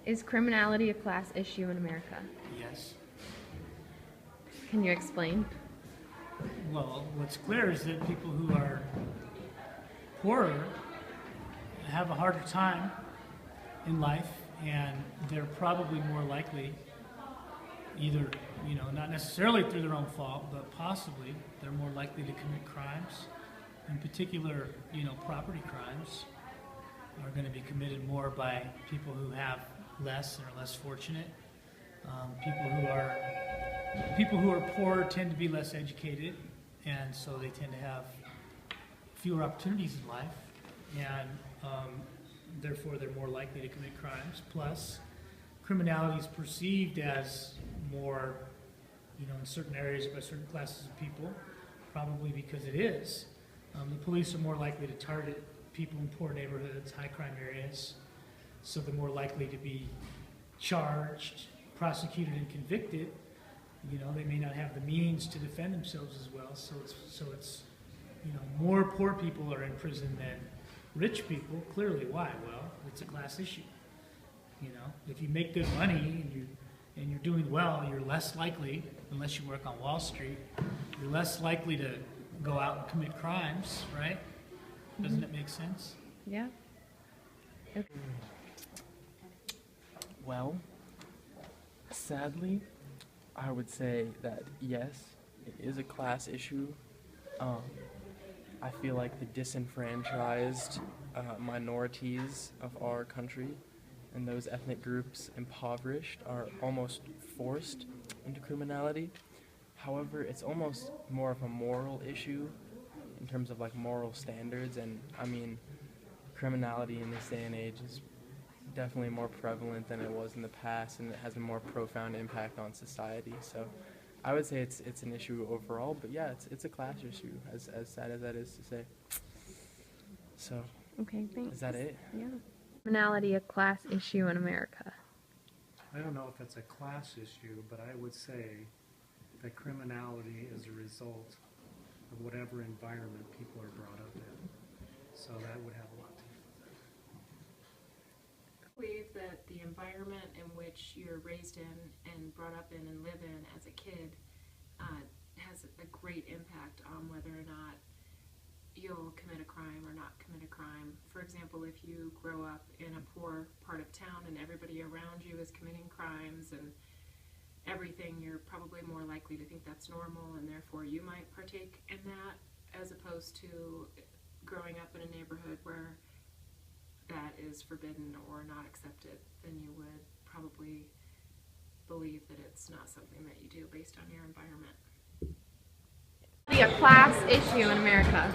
Is criminality a class issue in America? Yes. Can you explain? Well, what's clear is that people who are poorer have a harder time in life, and they're probably more likely, either, not necessarily through their own fault, but possibly they're more likely to commit crimes. In particular, property crimes are going to be committed more by people who have less and are less fortunate. People who are poor tend to be less educated, and so they tend to have fewer opportunities in life, and therefore they're more likely to commit crimes. Plus, criminality is perceived as more, in certain areas by certain classes of people, probably because it is. The police are more likely to target people in poor neighborhoods, high crime areas, so they're more likely to be charged, prosecuted, and convicted. They may not have the means to defend themselves as well, so it's more poor people are in prison than rich people. Clearly, why? Well, it's a class issue. If you make good money and you're doing well, you're less likely, unless you work on Wall Street, you're less likely to go out and commit crimes, right? Doesn't it make sense? Yeah. Okay. Well, sadly, I would say that yes, it is a class issue. I feel like the disenfranchised minorities of our country and those ethnic groups impoverished are almost forced into criminality. However, it's almost more of a moral issue in terms of like moral standards, and I mean, criminality in this day and age is definitely more prevalent than it was in the past, and it has a more profound impact on society. So I would say it's an issue overall, but yeah, it's a class issue, as sad as that is to say. So Okay, thanks. is that it? Yeah. Criminality a class issue in America? I don't know if it's a class issue, but I would say that criminality is a result of whatever environment people are brought up in. So that would have a lot to do with it. I believe that the environment in which you're raised in and brought up in and live in as a kid has a great impact on whether or not you'll commit a crime or not commit a crime. For example, if you grow up in a poor part of town and everybody around you is committing crimes and everything, you're probably more likely to think that's normal, and therefore you might partake in that, as opposed to growing up in a neighborhood where that is forbidden or not accepted. Then you would probably believe that it's not something that you do based on your environment. Be a class issue in America?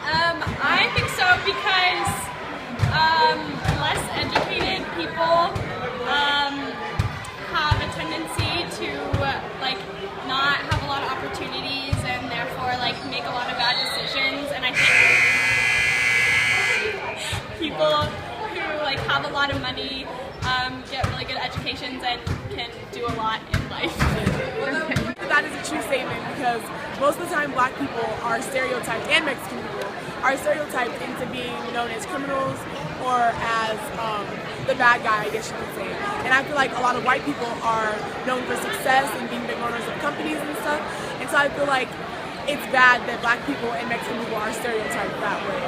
I think so because less educated people have a tendency to not have a lot of opportunities and therefore make a lot of bad decisions, and I think people who have a lot of money get really good educations and can do a lot in life. That is a true statement, because most of the time black people are stereotyped, and Mexican people are stereotyped into being known as criminals or as the bad guy, I guess you could say. And I feel like a lot of white people are known for success and being big owners of companies and stuff. And so I feel like it's bad that black people and Mexican people are stereotyped that way.